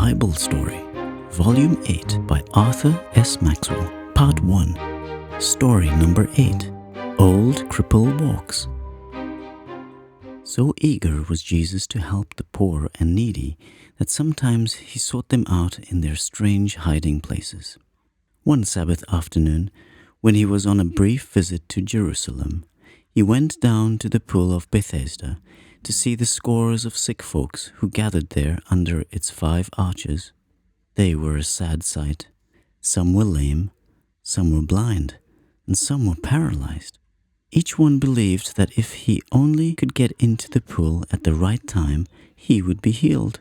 Bible Story, Volume 8 by Arthur S. Maxwell, Part 1, Story Number 8, Old Cripple Walks. So eager was Jesus to help the poor and needy that sometimes he sought them out in their strange hiding places. One Sabbath afternoon, when he was on a brief visit to Jerusalem, he went down to the Pool of Bethesda to see the scores of sick folks who gathered there under its 5 arches. They were a sad sight. Some were lame, some were blind, and some were paralyzed. Each one believed that if he only could get into the pool at the right time, he would be healed.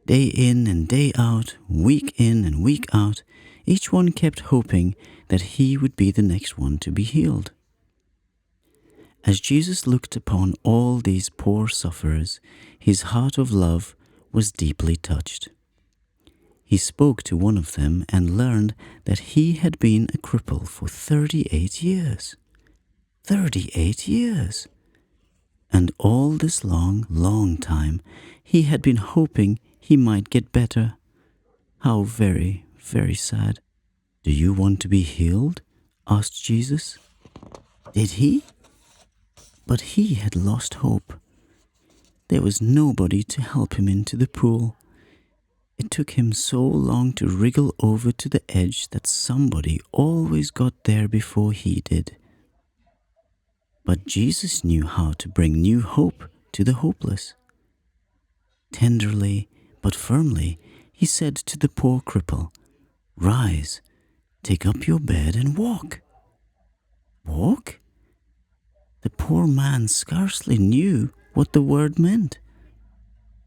Day in and day out, week in and week out, each one kept hoping that he would be the next one to be healed. As Jesus looked upon all these poor sufferers, his heart of love was deeply touched. He spoke to one of them and learned that he had been a cripple for 38 years. 38 years! And all this long time, he had been hoping he might get better. How very, very sad. "Do you want to be healed?" asked Jesus. Did he? But he had lost hope. There was nobody to help him into the pool. It took him so long to wriggle over to the edge that somebody always got there before he did. But Jesus knew how to bring new hope to the hopeless. Tenderly but firmly, he said to the poor cripple, "Rise, take up your bed and walk." Walk? The poor man scarcely knew what the word meant.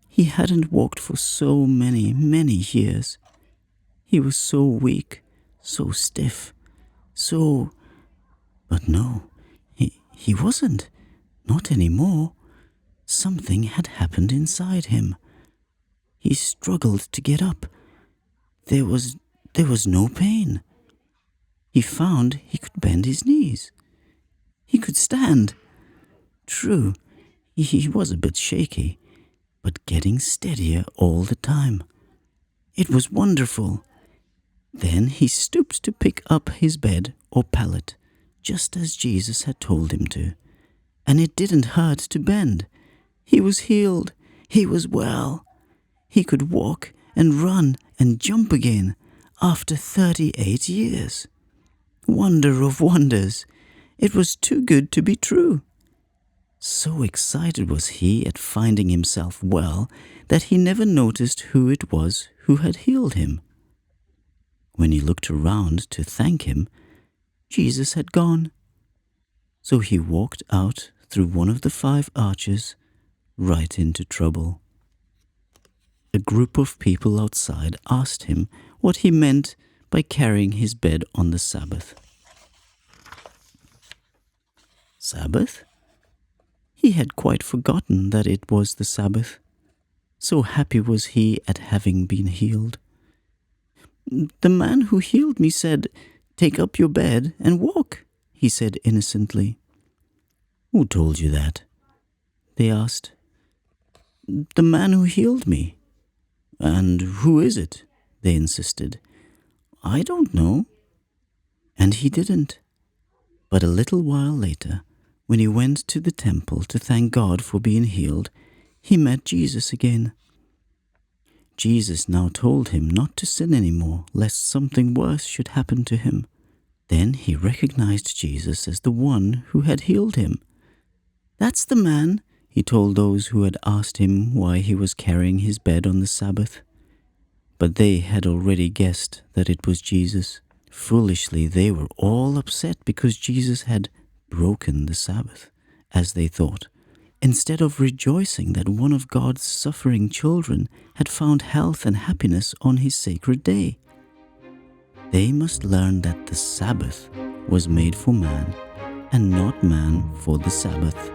He hadn't walked for so many years. He was so weak, so stiff, But no, he wasn't. Not anymore. Something had happened inside him. He struggled to get up. There was no pain. He found he could bend his knees. He could stand. True, he was a bit shaky, but getting steadier all the time. It was wonderful. Then he stooped to pick up his bed or pallet, just as Jesus had told him to. And it didn't hurt to bend. He was healed. He was well. He could walk and run and jump again after 38 years. Wonder of wonders. It was too good to be true. So excited was he at finding himself well that he never noticed who it was who had healed him. When he looked around to thank him, Jesus had gone. So he walked out through one of the 5 arches, right into trouble. A group of people outside asked him what he meant by carrying his bed on the Sabbath. Sabbath? He had quite forgotten that it was the Sabbath. So happy was he at having been healed. "The man who healed me said, 'Take up your bed and walk,'" he said innocently. "Who told you that?" they asked. "The man who healed me." "And who is it?" they insisted. "I don't know." And he didn't. But a little while later, when he went to the temple to thank God for being healed, he met Jesus again. Jesus now told him not to sin anymore, lest something worse should happen to him. Then he recognized Jesus as the one who had healed him. "That's the man," he told those who had asked him why he was carrying his bed on the Sabbath. But they had already guessed that it was Jesus. Foolishly, they were all upset because Jesus had broken the Sabbath, as they thought, instead of rejoicing that one of God's suffering children had found health and happiness on his sacred day. They must learn that the Sabbath was made for man, and not man for the Sabbath.